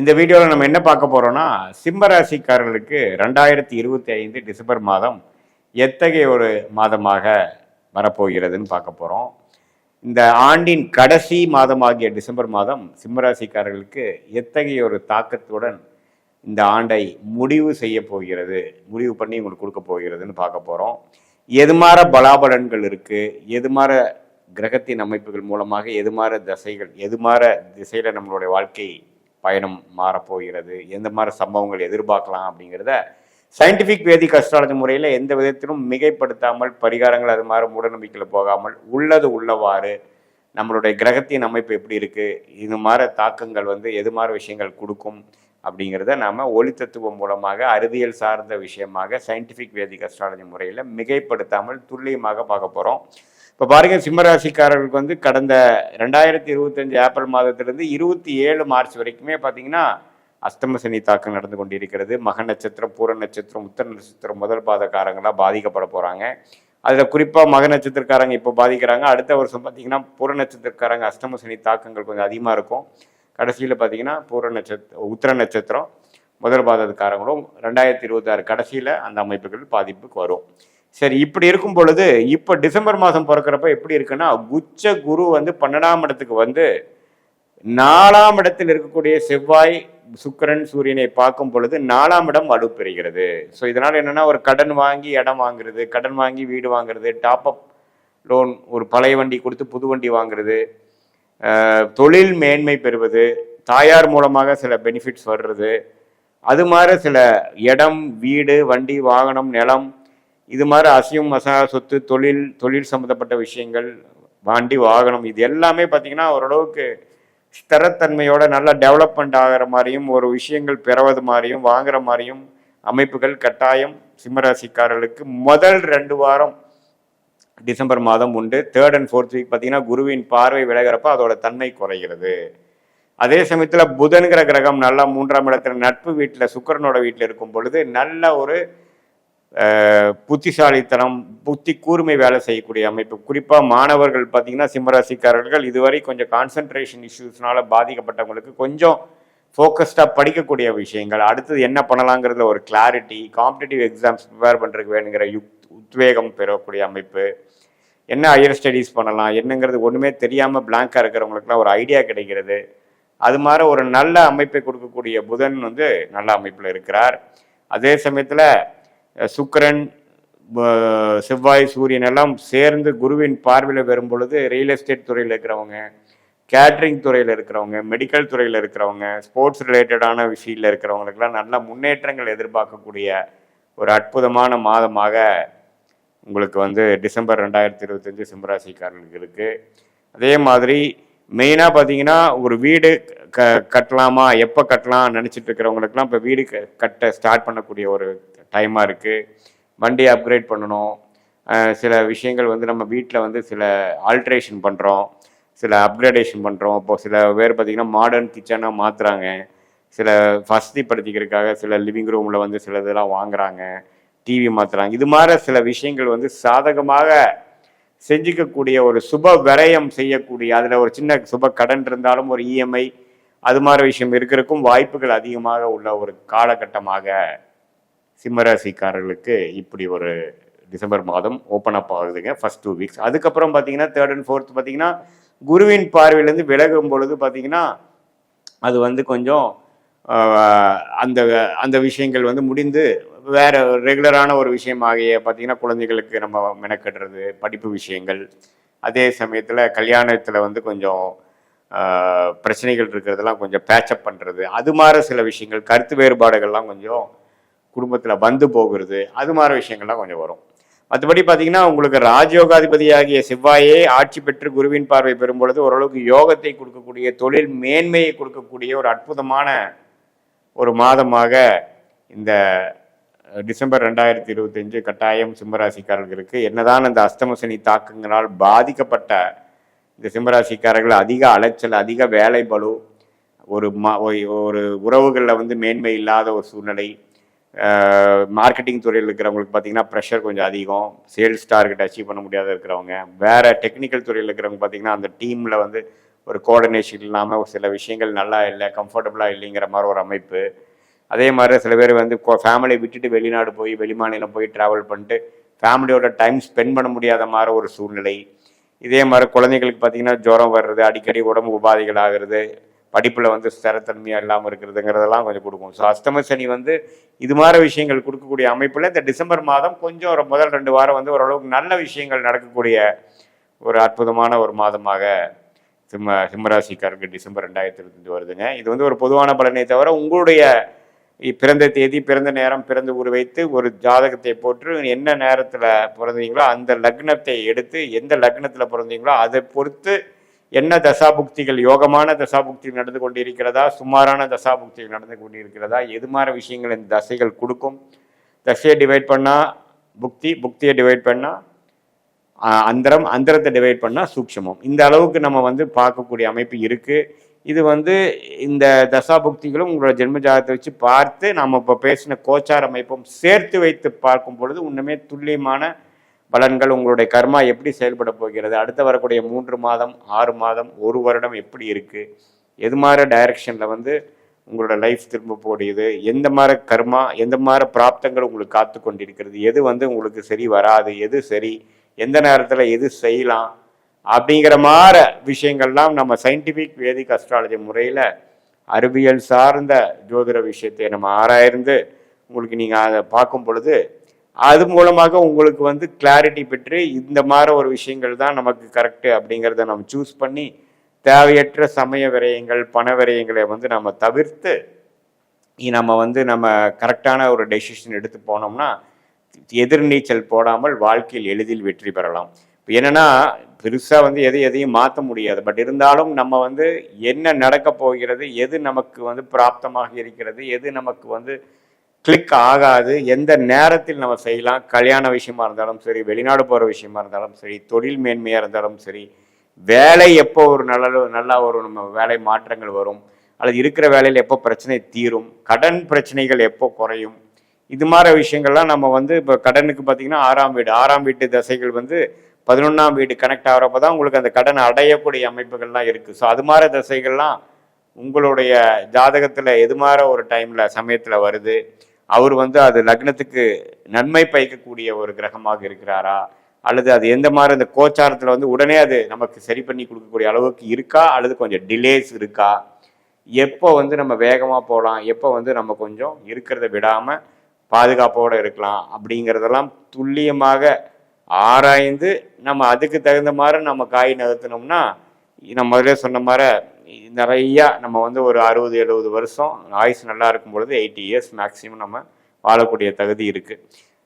இந்த வீடியோவில் நம்ம என்ன பார்க்க போறோம்னா, சிம்ம ராசிக்காரர்களுக்கு 2025 டிசம்பர் மாதம் எத்தகைய ஒரு மாதமாக வரப்போகிறதுன்னு பார்க்க போறோம். இந்த ஆண்டின் கடைசி மாதமாகிய டிசம்பர் மாதம் சிம்ம ராசிக்காரர்களுக்கு எத்தகைய ஒரு தாக்கத்துடன் இந்த ஆண்டை முடிவு செய்ய போகிறது, முடிவு பண்ணி உங்களுக்கு கொடுக்க போகிறதுன்னு பார்க்க போறோம். எதுமாற பலாபலன்கள் இருக்கு, எதுமாற கிரகத்தின் அமைப்புகள் மூலமாக எதுமாற தசைகள், எதுமாற திசையில நம்மளுடைய வாழ்க்கை பயணம் மாறப்போகிறது, எந்த மாதிரி சம்பவங்கள் எதிர்பார்க்கலாம் அப்படிங்கிறத சயின்டிஃபிக் வேதிக் அஸ்ட்ராலஜி முறையில் எந்த விதத்திலும் மிகைப்படுத்தாமல், பரிகாரங்கள் அது மாதிரி மூடநம்பிக்கையில் போகாமல் உள்ளது உள்ளவாறு நம்மளுடைய கிரகத்தின் அமைப்பு எப்படி இருக்குது, இது மாதிரி தாக்கங்கள் எது மாதிரி விஷயங்கள் கொடுக்கும் அப்படிங்கிறத நாம் ஒளித்தத்துவம் மூலமாக அறிவியல் சார்ந்த விஷயமாக சயின்டிஃபிக் வேதிக் அஸ்ட்ராலஜி முறையில் மிகைப்படுத்தாமல் துல்லியமாக பார்க்க போகிறோம். இப்போ பாருங்கள், சிம்மராசிக்காரர்களுக்கு கடந்த 2025 ஏப்ரல் மாதத்திலிருந்து 27 மார்ச் வரைக்குமே பார்த்தீங்கன்னா அஸ்தம சனி தாக்கம் நடந்து கொண்டிருக்கிறது. மக நட்சத்திரம், பூர நட்சத்திரம், உத்தர நட்சத்திரம் முதல் பாதக்காரங்களாக பாதிக்கப்பட போகிறாங்க. அதில் குறிப்பாக மக நட்சத்திரக்காரங்க இப்போ பாதிக்கிறாங்க. அடுத்த வருஷம் பார்த்தீங்கன்னா பூர நட்சத்திரக்காரங்க அஸ்தம சனி தாக்கங்கள் கொஞ்சம் அதிகமாக இருக்கும். கடைசியில் பார்த்தீங்கன்னா உத்தர நட்சத்திரம் முதல் பாதக்காரங்களும் 2026 கடைசியில் அந்த அமைப்புகள் பாதிப்புக்கு வரும். சரி, இப்படி இருக்கும் பொழுது இப்போ டிசம்பர் மாதம் பிறக்கிறப்ப எப்படி இருக்குன்னா, உச்ச குரு 12ஆம் இடத்துக்கு 4ஆம் இடத்தில் இருக்கக்கூடிய செவ்வாய், சுக்கிரன், சூரியனை பார்க்கும் பொழுது 4ஆம் இடம் வலுப்பெறுகிறது. ஸோ இதனால் என்னன்னா, ஒரு கடன் வாங்கி இடம் வாங்குறது, கடன் வாங்கி வீடு வாங்குறது, டாப் அப் லோன், ஒரு பழைய வண்டி கொடுத்து புது வண்டி வாங்குறது, தொழில் மேன்மை பெறுவது, தாயார் மூலமாக சில பெனிஃபிட்ஸ் வர்றது, அது மாதிரி சில இடம், வீடு, வண்டி, வாகனம், நிலம், இது மாதிரி அசையும் அசையா சொத்து, தொழில் சம்மந்தப்பட்ட விஷயங்கள், வண்டி, வாகனம், இது எல்லாமே பார்த்தீங்கன்னா ஓரளவுக்கு ஸ்திரத்தன்மையோட நல்லா டெவலப்மெண்ட் ஆகிற மாதிரியும், ஒரு விஷயங்கள் பெறுவது மாதிரியும், வாங்குற மாதிரியும் அமைப்புகள் கட்டாயம் சிம்மராசிக்காரர்களுக்கு முதல் 2 வாரம் டிசம்பர் மாதம் உண்டு. 3rd and 4th வீக் பார்த்தீங்கன்னா குருவின் பார்வை விலகிறப்ப அதோட தன்மை குறைகிறது. அதே சமயத்தில் புதன்கிற கிரகம் நல்லா 3ஆம் இடத்துல நட்பு வீட்டில், சுக்கிரனோட வீட்டில் இருக்கும் பொழுது நல்ல ஒரு புத்திசாலித்தனம், புத்தி கூர்மை வேலை செய்யக்கூடிய அமைப்பு. குறிப்பாக மாணவர்கள் பார்த்தீங்கன்னா சிம்மராசிக்காரர்கள் இதுவரை கொஞ்சம் கான்சன்ட்ரேஷன் இஷ்யூஸ்னால பாதிக்கப்பட்டவங்களுக்கு கொஞ்சம் ஃபோக்கஸ்டாக படிக்கக்கூடிய விஷயங்கள், அடுத்தது என்ன பண்ணலாங்கிறதுல ஒரு கிளாரிட்டி, காம்படிட்டிவ் எக்ஸாம்ஸ் ப்ரிப்பேர் பண்ணுறதுக்கு வேணுங்கிற உத்வேகம் பெறக்கூடிய அமைப்பு, என்ன ஹையர் ஸ்டடீஸ் பண்ணலாம் என்னங்கிறது ஒன்றுமே தெரியாமல் பிளாங்காக இருக்கிறவங்களுக்குலாம் ஒரு ஐடியா கிடைக்கிறது. அது மாதிரி ஒரு நல்ல அமைப்பை கொடுக்கக்கூடிய புதன் நல்ல அமைப்பில் இருக்கிறார். அதே சமயத்தில் சுக்கிரன், செவ்வாய், சூரியன் எல்லாம் சேர்ந்து குருவின் பார்வையில் வரும் பொழுது ரியல் எஸ்டேட் துறையில் இருக்கிறவங்க, கேட்ரிங் துறையில் இருக்கிறவங்க, மெடிக்கல் துறையில் இருக்கிறவங்க, ஸ்போர்ட்ஸ் ரிலேட்டடான விஷயத்தில் இருக்கிறவங்களுக்கெல்லாம் நல்ல முன்னேற்றங்கள் எதிர்பார்க்கக்கூடிய ஒரு அற்புதமான மாதமாக உங்களுக்கு டிசம்பர் 2025 சிம்மராசிக்காரர்களுக்கு இருக்குது. அதே மாதிரி மெயினாக பார்த்தீங்கன்னா, ஒரு வீடு கட்டலாமா, எப்போ கட்டலாம் நினச்சிட்டு இருக்கிறவங்களுக்குலாம் இப்போ வீடு கட்ட ஸ்டார்ட் பண்ணக்கூடிய ஒரு டைமாக இருக்குது. வண்டியை அப்கிரேட் பண்ணணும், சில விஷயங்கள் நம்ம வீட்டில் சில ஆல்ட்ரேஷன் பண்ணுறோம், சில அப்கிரேடேஷன் பண்ணுறோம். இப்போது சில பேர் பார்த்திங்கன்னா மாடர்ன் கிச்சனாக மாற்றுறாங்க, சில வசதிப்படுத்திக்கிறதுக்காக சில லிவிங் ரூமில் சில இதெல்லாம் வாங்குறாங்க, டிவி மாற்றுறாங்க. இது மாதிரி சில விஷயங்கள் சாதகமாக செஞ்சுக்கக்கூடிய ஒரு சுப விரயம் செய்யக்கூடிய, அதில் ஒரு சின்ன சுப கடன் இருந்தாலும் ஒரு இஎம்ஐ அது மாதிரி விஷயம் இருக்கிறதுக்கும் வாய்ப்புகள் அதிகமாக உள்ள ஒரு காலகட்டமாக சிம்மராசிக்காரர்களுக்கு இப்படி ஒரு டிசம்பர் மாதம் ஓப்பன் அப் ஆகுதுங்க. First 2 weeks. அதுக்கப்புறம் பார்த்தீங்கன்னா 3rd and 4th பார்த்தீங்கன்னா குருவின் பார்வையிலேருந்து விலகும் பொழுது பார்த்தீங்கன்னா அது கொஞ்சம் அந்த அந்த விஷயங்கள் முடிந்து வேற ரெகுலரான ஒரு விஷயமாகிய பார்த்தீங்கன்னா குழந்தைகளுக்கு நம்ம மெனக்கட்டுறது, படிப்பு விஷயங்கள், அதே சமயத்தில் கல்யாணத்தில் கொஞ்சம் பிரச்சனைகள் இருக்கிறதெல்லாம் கொஞ்சம் பேச்சப் பண்ணுறது, அது மாதிரி சில விஷயங்கள், கருத்து வேறுபாடுகள்லாம் கொஞ்சம் குடும்பத்தில் போகிறது, அது மாதிரி விஷயங்கள்லாம் கொஞ்சம் வரும். மற்றபடி பார்த்தீங்கன்னா உங்களுக்கு ராஜயோகாதிபதியாகிய செவ்வாயே ஆட்சி பெற்று குருவின் பார்வை பெறும் பொழுது ஓரளவுக்கு யோகத்தை கொடுக்கக்கூடிய, தொழில் மேன்மையை கொடுக்கக்கூடிய ஒரு அற்புதமான ஒரு மாதமாக இந்த டிசம்பர் 2025 கட்டாயம் சிம்மராசிக்காரர்களுக்கு. என்னதான் அந்த அஸ்தமசனி தாக்கங்களால் பாதிக்கப்பட்ட இந்த சிம்மராசிக்காரர்கள் அதிக அலைச்சல், அதிக வேலை பளு, ஒரு உறவுகளில் மேன்மை இல்லாத ஒரு சூழ்நிலை, மார்க்கெட்டிங் துறையில் இருக்கிறவங்களுக்கு பார்த்தீங்கன்னா ப்ரெஷர் கொஞ்சம் அதிகம், சேல்ஸ் டார்கெட் அச்சீவ் பண்ண முடியாத இருக்கிறவங்க, வேறு டெக்னிக்கல் துறையில் இருக்கிறவங்க பார்த்தீங்கன்னா அந்த டீமில் ஒரு கோஆர்டினேஷன் இல்லாமல் ஒரு சில விஷயங்கள் நல்லா இல்லை, கம்ஃபர்டபுளாக இல்லைங்கிற மாதிரி ஒரு அமைப்பு. அதே மாதிரி சில பேர் வந்து ஃபேமிலியை விட்டுட்டு வெளிநாடு போய் வெளிமாநிலம் போய் ட்ராவல் பண்ணிட்டு ஃபேமிலியோட டைம் ஸ்பெண்ட் பண்ண முடியாத மாதிரி ஒரு சூழ்நிலை. இதே மாதிரி குழந்தைங்களுக்கு பார்த்தீங்கன்னா ஜுரம் வர்றது, அடிக்கடி உடம்பு உபாதைகள் ஆகிறது, படிப்பில் வந்து ஸ்திரத்தன்மையாக இல்லாமல் இருக்கிறதுங்கிறதெல்லாம் கொஞ்சம் கொடுக்கும். ஸோ அஷ்டம சனி வந்து இது மாதிரி விஷயங்கள் கொடுக்கக்கூடிய அமைப்பில் இந்த டிசம்பர் மாதம் கொஞ்சம் ஒரு முதல் 2 வாரம் வந்து ஓரளவுக்கு நல்ல விஷயங்கள் நடக்கக்கூடிய ஒரு அற்புதமான ஒரு மாதமாக சிம்மராசிக்காரருக்கு டிசம்பர் 2025 வருதுங்க. இது வந்து ஒரு பொதுவான பலனை தவிர உங்களுடைய பிறந்த தேதி, பிறந்த நேரம், பிறந்த ஊர் வைத்து ஒரு ஜாதகத்தை போட்டு என்ன நேரத்தில் பிறந்தீங்களோ அந்த லக்னத்தை எடுத்து எந்த லக்னத்தில் பிறந்தீங்களோ அதை பொறுத்து என்ன தசாபுக்திகள், யோகமான தசாபுக்திகள் நடந்து கொண்டு இருக்கிறதா, சுமாரான தசாபுக்திகள் நடந்து கொண்டு இருக்கிறதா, எது மாதிரி விஷயங்கள் இந்த தசைகள் கொடுக்கும். தசையை டிவைட் பண்ணால் புக்தி, புக்தியை டிவைட் பண்ணால் அந்தரம், அந்தரத்தை டிவைட் பண்ணால் சூக்ஷமம். இந்த அளவுக்கு நம்ம வந்து பார்க்கக்கூடிய அமைப்பு இருக்குது. இது வந்து இந்த தசாபுக்திகளும் உங்களோட ஜென்ம ஜாதகத்தை வச்சு பார்த்து நம்ம இப்போ பேசின கோச்சார அமைப்பும் சேர்த்து வைத்து பார்க்கும் பொழுது இன்னுமே துல்லியமான பலன்கள், உங்களுடைய கர்மா எப்படி செயல்பட போகிறது, அடுத்து வரக்கூடிய 3 மாதம், 6 மாதம், 1 வருடம் எப்படி இருக்குது, எது மாதிரி டைரக்ஷனில் வந்து உங்களோட லைஃப் திரும்ப போடியது, எந்த மாதிரி கர்மா, எந்த மாதிரி பிராப்தங்கள் உங்களுக்கு காத்து கொண்டிருக்கிறது, எது வந்து உங்களுக்கு சரி வராது, எது சரி, எந்த நேரத்தில் எது செய்யலாம் அப்படிங்கிற மாதிரி விஷயங்கள்லாம் நம்ம சயின்டிஃபிக் வேதிக் அஸ்ட்ராலஜி முறையில் அறிவியல் சார்ந்த ஜோதிட விஷயத்தை நம்ம ஆராய்ந்து உங்களுக்கு நீங்கள் அதை பார்க்கும் பொழுது அது மூலமாக உங்களுக்கு வந்து கிளாரிட்டி பெற்று இந்த மாதிரி ஒரு விஷயங்கள் தான் நமக்கு கரெக்டு அப்படிங்கிறத நம்ம சூஸ் பண்ணி தேவையற்ற சமய விரயங்கள், பண விரயங்களை வந்து நம்ம தவிர்த்து நம்ம வந்து நம்ம கரெக்டான ஒரு டெசிஷன் எடுத்து போனோம்னா எதிர்நீச்சல் போடாமல் வாழ்க்கையில் எளிதில் வெற்றி பெறலாம். இப்போ என்னென்னா பெருசாக வந்து எதையும் மாற்ற முடியாது. பட் இருந்தாலும் நம்ம வந்து என்ன நடக்க போகிறது, எது நமக்கு வந்து பிராப்தமாக இருக்கிறது, எது நமக்கு வந்து கிளிக் ஆகாது, எந்த நேரத்தில் நம்ம செய்யலாம், கல்யாண விஷயமா இருந்தாலும் சரி, வெளிநாடு போகிற விஷயமா இருந்தாலும் சரி, தொழில் மேன்மையாக இருந்தாலும் சரி, வேலை எப்போ ஒரு நல்லா ஒரு நம்ம வேலை மாற்றங்கள் வரும், அல்லது இருக்கிற வேலையில் எப்போ பிரச்சனை தீரும், கடன் பிரச்சனைகள் எப்போ குறையும், இது மாதிரி விஷயங்கள்லாம் நம்ம வந்து இப்போ கடனுக்கு பார்த்தீங்கன்னா 6ஆம் வீட்டு தசைகள் வந்து 11ஆம் வீடு கனெக்ட் ஆகிறப்ப தான் உங்களுக்கு அந்த கடன் அடையக்கூடிய அமைப்புகள்லாம் இருக்குது. ஸோ அது மாதிரி தசைகள்லாம் உங்களுடைய ஜாதகத்தில் எது மாதிரி ஒரு டைமில் சமயத்தில் வருது, அவர் வந்து அது லக்னத்துக்கு நன்மை பயக்கக்கூடிய ஒரு கிரகமாக இருக்கிறாரா, அல்லது அது எந்த மாதிரி அந்த கோச்சாரத்தில் வந்து உடனே அது நமக்கு சரி பண்ணி கொடுக்கக்கூடிய அளவுக்கு இருக்கா, அல்லது கொஞ்சம் டிலேஸ் இருக்கா, எப்போ வந்து நம்ம வேகமாக போகலாம், எப்போ வந்து நம்ம கொஞ்சம் இருக்கிறத விடாமல் பாதுகாப்போடு இருக்கலாம் அப்படிங்கிறதெல்லாம் துல்லியமாக ஆராய்ந்து நம்ம அதுக்கு தகுந்த மாதிரி நம்ம காய் நகர்த்தினோம்னா நம்ம முதல்ல சொன்ன மாதிரி நிறையா நம்ம வந்து ஒரு 60-70 வருஷம் ஆயுசு நல்லா இருக்கும் பொழுது 80 இயர்ஸ் மேக்ஸிமம் நம்ம வாழக்கூடிய தகுதி இருக்குது.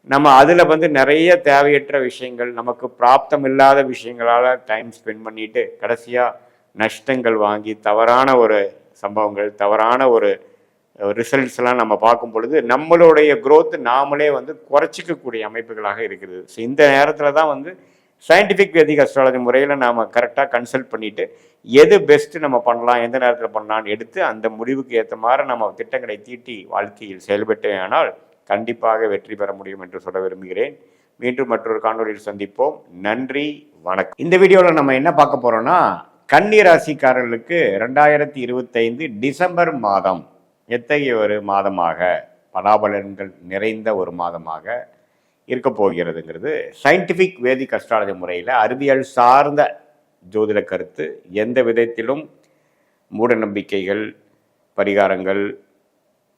நம்ம அதில் வந்து நிறைய தேவையற்ற விஷயங்கள், நமக்கு பிராப்தம் இல்லாத விஷயங்களால் டைம் ஸ்பெண்ட் பண்ணிட்டு கடைசியாக நஷ்டங்கள் வாங்கி தவறான ஒரு சம்பவங்கள், தவறான ஒரு ரிசல்ட்ஸ் எல்லாம் நம்ம பார்க்கும் பொழுது நம்மளுடைய growth நாமளே வந்து குறைச்சிக்கக்கூடிய அமைப்புகளாக இருக்குது. ஸோ இந்த நேரத்தில் தான் வந்து சயின்டிஃபிக் வேதிக் அஸ்ட்ராலஜி முறையில் நாம் கரெக்டாக கன்சல்ட் பண்ணிவிட்டு எது பெஸ்ட்டு நம்ம பண்ணலாம், எந்த நேரத்தில் பண்ணலான்னு எடுத்து அந்த முடிவுக்கு ஏற்ற மாதிரி நம்ம திட்டங்களை தீட்டி வாழ்க்கையில் செயல்பட்டே ஆனால் கண்டிப்பாக வெற்றி பெற முடியும் என்று சொல்ல விரும்புகிறேன். மீண்டும் மற்றொரு காணொலியில் சந்திப்போம். நன்றி, வணக்கம். இந்த வீடியோவில் நம்ம என்ன பார்க்க போகிறோம்னா, கன்னி ராசிக்காரர்களுக்கு 2025 டிசம்பர் மாதம் எத்தகைய ஒரு மாதமாக, பலாபலன்கள் நிறைந்த ஒரு மாதமாக இருக்க போகிறதுங்கிறது சயின்டிஃபிக் வேதிக் அஸ்ட்ராலஜி முறையில் அறிவியல் சார்ந்த ஜோதிட கருத்து. எந்த விதத்திலும் மூட நம்பிக்கைகள், பரிகாரங்கள்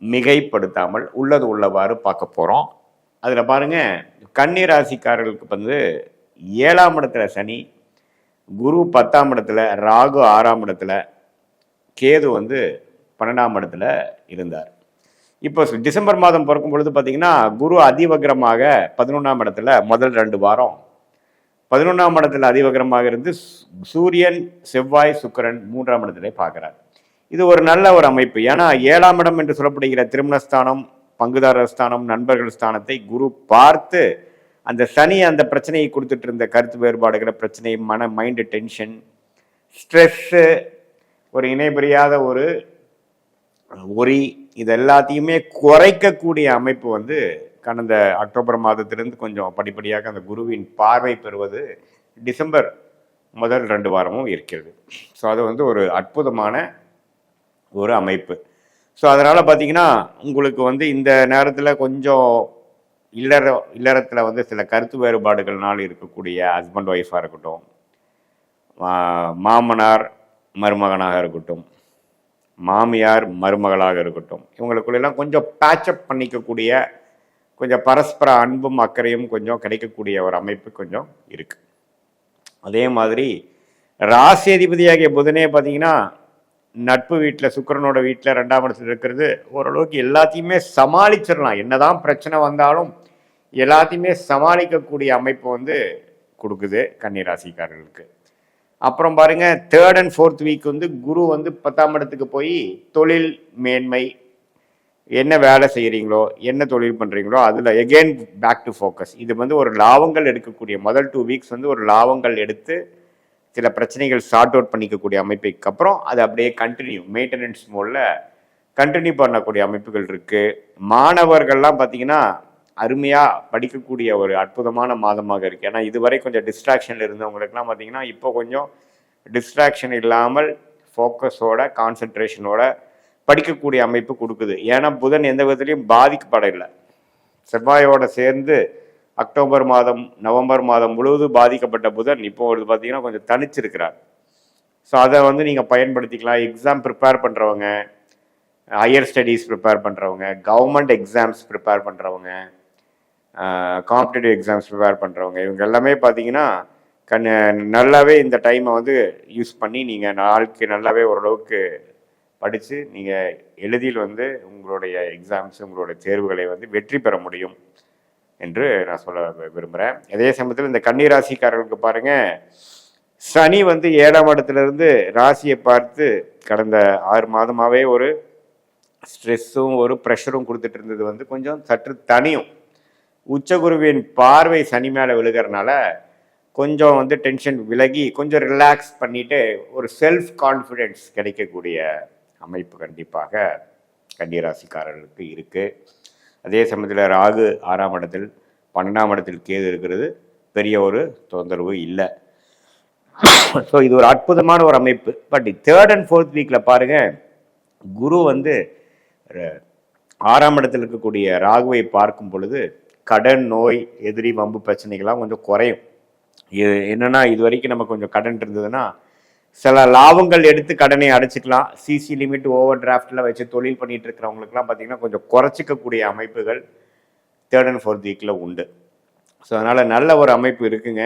மிகைப்படுத்தாமல் உள்ளது உள்ளவாறு பார்க்க போகிறோம். அதில் பாருங்கள், கன்னி ராசிக்காரர்களுக்கு வந்து 7ஆம் இடத்துல சனி, குரு 10ஆம் இடத்துல, ராகு 6ஆம் இடத்துல, கேது வந்து 12ஆம் இடத்துல இருந்தார். இப்போ டிசம்பர் மாதம் பிறக்கும் பொழுது பார்த்தீங்கன்னா குரு அதிவக்ரமாக 11ஆம் இடத்துல முதல் 2 வாரம் 11ஆம் இடத்துல அதிவக்ரமாக இருந்து சூரியன், செவ்வாய், சுக்கிரன் 3ஆம் இடத்துல பார்க்குறார். இது ஒரு நல்ல ஒரு அமைப்பு. ஏன்னா 7ஆம் இடம் என்று சொல்லப்படுகிற திருமணஸ்தானம், பங்குதாரர் ஸ்தானம், நண்பர்கள் ஸ்தானத்தை குரு பார்த்து அந்த சனி அந்த பிரச்சனையை கொடுத்துட்டு இருந்த கருத்து வேறுபாடுகிற பிரச்சனை, மைண்டு டென்ஷன், ஸ்ட்ரெஸ்ஸு, ஒரு இணைபெரியாத ஒரு ஒரி, இது எல்லாத்தையுமே குறைக்கக்கூடிய அமைப்பு வந்து கடந்த அக்டோபர் மாதத்திலிருந்து கொஞ்சம் படிப்படியாக அந்த குருவின் பார்வை பெறுவது டிசம்பர் முதல் 2 வாரமும் இருக்கிறது. ஸோ அது வந்து ஒரு அற்புதமான ஒரு அமைப்பு. ஸோ அதனால் பார்த்தீங்கன்னா உங்களுக்கு வந்து இந்த நேரத்தில் கொஞ்சம் இல்லறத்தில் வந்து சில கருத்து வேறுபாடுகள்னால் இருக்கக்கூடிய ஹஸ்பண்ட் ஒய்ஃபாக இருக்கட்டும், மாமனார் மருமகனாக இருக்கட்டும், மாமியார் மருமகளாக இருக்கட்டும், இவங்களுக்குள்ளெல்லாம் கொஞ்சம் பேட்சப் பண்ணிக்கக்கூடிய, கொஞ்சம் பரஸ்பர அன்பும் அக்கறையும் கொஞ்சம் கிடைக்கக்கூடிய ஒரு அமைப்பு கொஞ்சம் இருக்கு. அதே மாதிரி ராசி அதிபதியாகிய புதனே பார்த்தீங்கன்னா நட்பு வீட்டில், சுக்கிரனோட வீட்டில் 2ஆம் இடத்துல இருக்கிறது ஓரளவுக்கு எல்லாத்தையுமே சமாளிச்சிடலாம். என்னதான் பிரச்சனை வந்தாலும் எல்லாத்தையுமே சமாளிக்கக்கூடிய அமைப்பு வந்து கொடுக்குது கன்னிராசிக்காரர்களுக்கு. அப்புறம் பாருங்க 3rd and 4th வீக் வந்து குரு வந்து 10ஆம் இடத்துக்கு போய் தொழில் மேன்மை, என்ன வேலை செய்கிறீங்களோ, என்ன தொழில் பண்ணுறீங்களோ அதில் எகெயின் பேக் டு ஃபோக்கஸ். இது வந்து ஒரு லாபங்கள் எடுக்கக்கூடிய முதல் 2 வீக்ஸ் வந்து ஒரு லாபங்கள் எடுத்து சில பிரச்சனைகள் சார்ட் அவுட் பண்ணிக்கக்கூடிய அமைப்புக்கு அப்புறம் அது அப்படியே கண்டினியூ மெயின்டெனன்ஸ் மோடில் கண்டினியூ பண்ணக்கூடிய அமைப்புகள் இருக்குது. மாணவர்கள்லாம் பார்த்தீங்கன்னா அருமையாக படிக்கக்கூடிய ஒரு அற்புதமான மாதமாக இருக்குது. ஏன்னா இதுவரை கொஞ்சம் டிஸ்ட்ராக்ஷனில் இருந்தவங்களுக்குலாம் பார்த்தீங்கன்னா இப்போ கொஞ்சம் டிஸ்ட்ராக்ஷன் இல்லாமல் ஃபோக்கஸோட கான்சன்ட்ரேஷனோட படிக்கக்கூடிய அமைப்பு கொடுக்குது. ஏன்னா புதன் எந்த விதத்துலையும் பாதிக்கப்படவில்லை. செவ்வாயோட சேர்ந்து அக்டோபர் மாதம் நவம்பர் மாதம் முழுவதும் பாதிக்கப்பட்ட புதன் இப்போ ஒரு பார்த்தீங்கன்னா கொஞ்சம் தனிச்சிருக்கிறார். ஸோ அதை வந்து நீங்கள் பயன்படுத்திக்கலாம். எக்ஸாம் ப்ரிப்பேர் பண்ணுறவங்க, ஹையர் ஸ்டடீஸ் ப்ரிப்பேர் பண்ணுறவங்க, கவர்மெண்ட் எக்ஸாம்ஸ் ப்ரிப்பேர் பண்ணுறவங்க, காம்படிட்டிவ் எக்ஸாம்ஸ் ப்ரிப்பேர் பண்ணுறவங்க, இவங்க எல்லாமே பார்த்தீங்கன்னா நல்லாவே இந்த டைமை வந்து யூஸ் பண்ணி நீங்கள் நாளுக்கு நல்லாவே ஓரளவுக்கு படித்து நீங்கள் எளிதில் வந்து உங்களுடைய எக்ஸாம்ஸ், உங்களுடைய தேர்வுகளை வந்து வெற்றி பெற முடியும் என்று நான் சொல்ல விரும்புகிறேன். அதே சமயத்தில் இந்த கன்னிராசிக்காரர்களுக்கு பாருங்கள், சனி வந்து 7ஆம் இடத்துலேருந்து ராசியை பார்த்து கடந்த 6 மாதமாகவே ஒரு ஸ்ட்ரெஸ்ஸும் ஒரு ப்ரெஷரும் கொடுத்துட்டு இருந்தது வந்து கொஞ்சம் சற்று தனியும். உச்சகுருவின் பார்வை சனி மேலே விழுகிறனால கொஞ்சம் வந்து டென்ஷன் விலகி கொஞ்சம் ரிலாக்ஸ் பண்ணிவிட்டு ஒரு செல்ஃப் கான்ஃபிடென்ஸ் கிடைக்கக்கூடிய அமைப்பு கண்டிப்பாக கன்னிராசிக்காரர்களுக்கு இருக்குது. அதே சமயத்தில் ராகு 6ஆம் இடத்தில், 12ஆம் இடத்தில் கேது இருக்கிறது பெரிய ஒரு தொந்தரவு இல்லை. ஸோ இது ஒரு அற்புதமான ஒரு அமைப்பு. பட் 3rd and 4th வீக்கில் பாருங்கள், குரு வந்து 6ஆம் இடத்தில் இருக்கக்கூடிய ராகுவை பார்க்கும் பொழுது கடன், நோய், எதிரி, வம்பு பிரச்சனைகள்லாம் கொஞ்சம் குறையும். என்னென்னா இது வரைக்கும் நம்ம கொஞ்சம் கடன் இருந்ததுன்னா சில லாபங்கள் எடுத்து கடனை அடைச்சிக்கலாம். சிசி லிமிட், ஓவர் டிராஃப்டில் வச்சு தொழில் பண்ணிட்டு இருக்கிறவங்களுக்குலாம் பார்த்தீங்கன்னா கொஞ்சம் குறைச்சிக்கக்கூடிய அமைப்புகள் 3rd and 4th வீக்கில் உண்டு. ஸோ அதனால் நல்ல ஒரு அமைப்பு இருக்குங்க.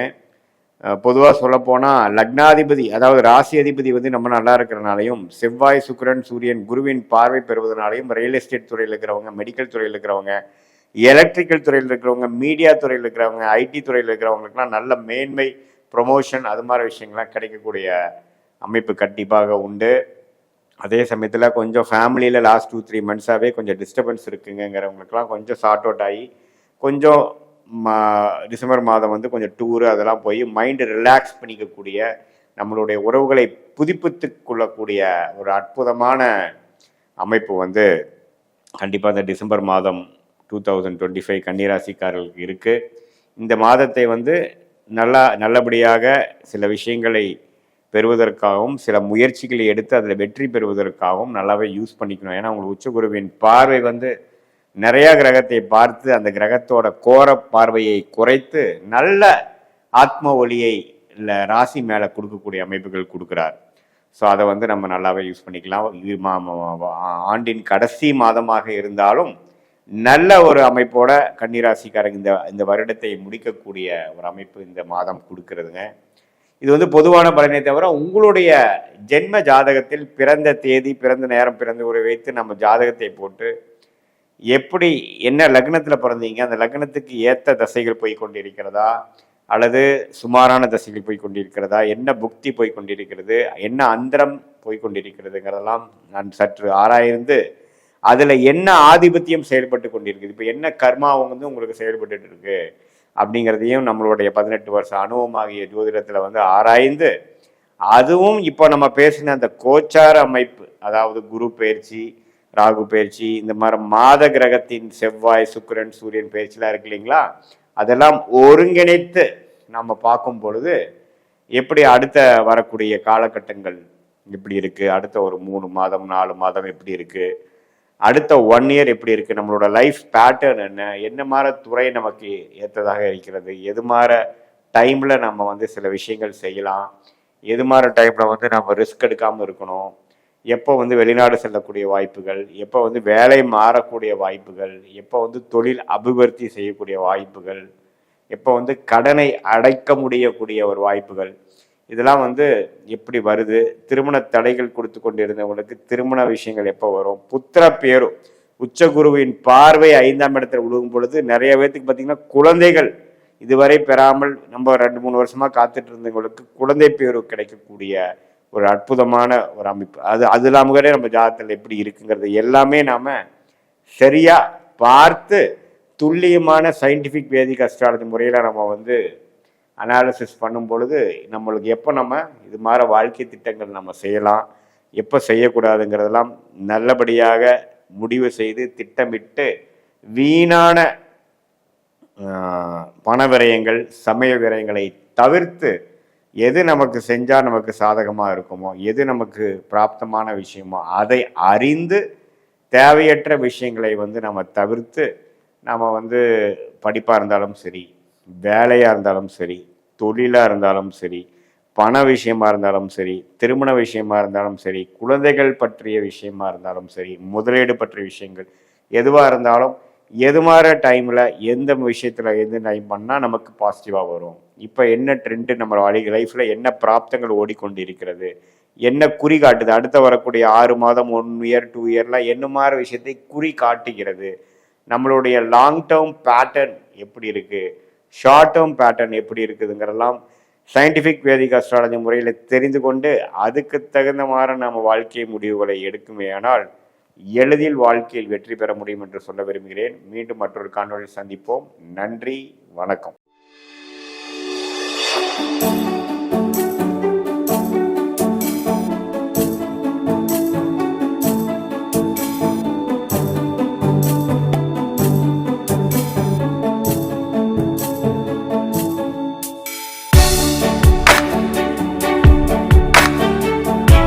பொதுவாக சொல்லப்போனால் லக்னாதிபதி, அதாவது ராசி அதிபதி வந்து நம்ம நல்லா இருக்கிறனாலையும், செவ்வாய், சுக்கிரன், சூரியன், குருவின் பார்வை பெறுவதனாலையும் ரியல் எஸ்டேட் துறையில் இருக்கிறவங்க, மெடிக்கல் துறையில் இருக்கிறவங்க, எலக்ட்ரிக்கல் துறையில் இருக்கிறவங்க, மீடியா துறையில் இருக்கிறவங்க, ஐடி துறையில் இருக்கிறவங்களுக்குலாம் நல்ல மேன்மை, ப்ரொமோஷன், அது மாதிரி விஷயங்கள்லாம் கிடைக்கக்கூடிய அமைப்பு கண்டிப்பாக உண்டு. அதே சமயத்தில் கொஞ்சம் ஃபேமிலியில் லாஸ்ட் 2-3 மந்த்ஸாகவே கொஞ்சம் டிஸ்டர்பன்ஸ் இருக்குங்கிறவங்களுக்குலாம் கொஞ்சம் சார்ட் அவுட் ஆகி கொஞ்சம் டிசம்பர் மாதம் வந்து கொஞ்சம் டூரு அதெல்லாம் போய் மைண்டு ரிலாக்ஸ் பண்ணிக்கக்கூடிய, நம்மளுடைய உறவுகளை புதுப்பித்து கொள்ளக்கூடிய ஒரு அற்புதமான அமைப்பு வந்து கண்டிப்பாக இந்த டிசம்பர் மாதம் 2025 கன்னிராசிக்காரர்களுக்கு இருக்குது. இந்த மாதத்தை வந்து நல்லபடியாக சில விஷயங்களை பெறுவதற்காகவும், சில முயற்சிகளை எடுத்து அதில் வெற்றி பெறுவதற்காகவும் நல்லாவே யூஸ் பண்ணிக்கணும். ஏன்னா உங்களுக்கு உச்சகுருவின் பார்வை வந்து நிறையா கிரகத்தை பார்த்து அந்த கிரகத்தோட கோர பார்வையை குறைத்து நல்ல ஆத்ம ஒளியை இல்லை ராசி மேலே கொடுக்கக்கூடிய அமைப்புகள் கொடுக்குறார். ஸோ அதை வந்து நம்ம நல்லாவே யூஸ் பண்ணிக்கலாம். ஆண்டின் கடைசி மாதமாக இருந்தாலும் நல்ல ஒரு அமைப்போட கன்னிராசிக்காரங்க இந்த வருடத்தை முடிக்கக்கூடிய ஒரு அமைப்பு இந்த மாதம் கொடுக்கறதுங்க. இது வந்து பொதுவான பலனை தவிர உங்களுடைய ஜென்ம ஜாதகத்தில் பிறந்த தேதி, பிறந்த நேரம், பிறந்த உரை வைத்து நம்ம ஜாதகத்தை போட்டு எப்படி என்ன லக்னத்தில் பிறந்தீங்க, அந்த லக்னத்துக்கு ஏற்ற தசைகள் போய் கொண்டிருக்கிறதா அல்லது சுமாரான தசைகள் போய் கொண்டிருக்கிறதா, என்ன புக்தி போய் கொண்டிருக்கிறது, என்ன அந்தரம் போய் கொண்டிருக்கிறதுங்கிறதெல்லாம் நான் சற்று ஆராய்ந்து அதில் என்ன ஆதிபத்தியம் செயல்பட்டு கொண்டிருக்குது, இப்போ என்ன கர்மா வந்து உங்களுக்கு செயல்பட்டு இருக்கு அப்படிங்கிறதையும் நம்மளுடைய 18 வருஷ அனுபவமாகிய ஜோதிடத்தில் வந்து ஆராய்ந்து, அதுவும் இப்போ நம்ம பேசின அந்த கோச்சார அமைப்பு, அதாவது குரு பயிற்சி, ராகு பயிற்சி, இந்த மாதிரி மாத கிரகத்தின் செவ்வாய், சுக்கிரன், சூரியன் பயிற்சிலாம் இருக்கு இல்லைங்களா, அதெல்லாம் ஒருங்கிணைத்து நம்ம பார்க்கும் பொழுது எப்படி அடுத்த வரக்கூடிய காலகட்டங்கள் எப்படி இருக்குது, அடுத்த ஒரு 3 மாதம் 4 மாதம் எப்படி இருக்குது, அடுத்த 1 இயர் எப்படி இருக்குது, நம்மளோட லைஃப் பேட்டர்ன் என்ன மாதிரி துறை நமக்கு ஏற்றதாக இருக்கிறது, எது மாதிரி டைமில் நம்ம வந்து சில விஷயங்கள் செய்யலாம், எது மாதிரி டைமில் வந்து நம்ம ரிஸ்க் எடுக்காமல் இருக்கணும், எப்போ வந்து வெளிநாடு செல்லக்கூடிய வாய்ப்புகள், எப்போ வந்து வேலை மாறக்கூடிய வாய்ப்புகள், எப்போ வந்து தொழில் அபிவிருத்தி செய்யக்கூடிய வாய்ப்புகள், எப்போ வந்து கடனை அடைக்க முடியக்கூடிய ஒரு வாய்ப்புகள், இதெல்லாம் வந்து எப்படி வருது, திருமண தடைகள் கொடுத்து கொண்டு இருந்தவங்களுக்கு திருமண விஷயங்கள் எப்போ வரும், புத்திர பேரும் உச்சகுருவின் பார்வை 5ஆம் இடத்துல விழுகும் பொழுது நிறைய பேர்த்துக்கு பார்த்தீங்கன்னா குழந்தைகள் இதுவரை பெறாமல் நம்ம 2-3 வருஷமா காத்துட்டு இருந்தவங்களுக்கு குழந்தை பேரு கிடைக்கக்கூடிய ஒரு அற்புதமான ஒரு அமைப்பு. அது இல்லாம நம்ம ஜாதகத்தில் எப்படி இருக்குங்கிறது எல்லாமே நாம சரியா பார்த்து துல்லியமான சயின்டிஃபிக் வேதிக் அஸ்ட்ராலஜி முறையில் நம்ம வந்து அனாலிசிஸ் பண்ணும் பொழுது நம்மளுக்கு எப்போ நம்ம இது மாதிரி வாழ்க்கை திட்டங்கள் நம்ம செய்யலாம், எப்போ செய்யக்கூடாதுங்கிறதெல்லாம் நல்லபடியாக முடிவு செய்து திட்டமிட்டு வீணான பண விரயங்கள் சமய விரயங்களை தவிர்த்து எது நமக்கு செஞ்சால் நமக்கு சாதகமாக இருக்குமோ, எது நமக்கு பிராப்தமான விஷயமோ அதை அறிந்து தேவையற்ற விஷயங்களை வந்து நம்ம தவிர்த்து நம்ம வந்து படிப்பாக இருந்தாலும் சரி, வேலையாக இருந்தாலும் சரி, தொழிலாக இருந்தாலும் சரி, பண விஷயமா இருந்தாலும் சரி, திருமண விஷயமா இருந்தாலும் சரி, குழந்தைகள் பற்றிய விஷயமா இருந்தாலும் சரி, முதலீடு பற்றிய விஷயங்கள் எதுவாக இருந்தாலும் எது மாதிரி டைமில் எந்த விஷயத்தில் எந்த டைம் பண்ணால் நமக்கு பாசிட்டிவாக வரும், இப்போ என்ன ட்ரெண்டு நம்ம லைஃப்பில் என்ன பிராப்தங்கள் ஓடிக்கொண்டு இருக்கிறது, என்ன குறி காட்டுது, அடுத்த வரக்கூடிய 6 மாதம் 1 இயர் 2 இயர்லாம் என்ன மாதிரி விஷயத்தை குறி காட்டுகிறது, நம்மளுடைய லாங் டேர்ம் பேட்டர்ன் எப்படி இருக்குது, ஷார்ட் டேர்ம் பேட்டர்ன் எப்படி இருக்குதுங்கிறதெல்லாம் சயின்டிஃபிக் வேதிக் அஸ்ட்ராலஜி முறையில் தெரிந்து கொண்டு அதுக்கு தகுந்த மாதிரி நம்ம வாழ்க்கை முடிவுகளை எடுக்குமே ஆனால் எளிதில் வாழ்க்கையில் வெற்றி பெற முடியும் என்று சொல்ல விரும்புகிறேன். மீண்டும் மற்றொரு காணொளியில் சந்திப்போம். நன்றி, வணக்கம்.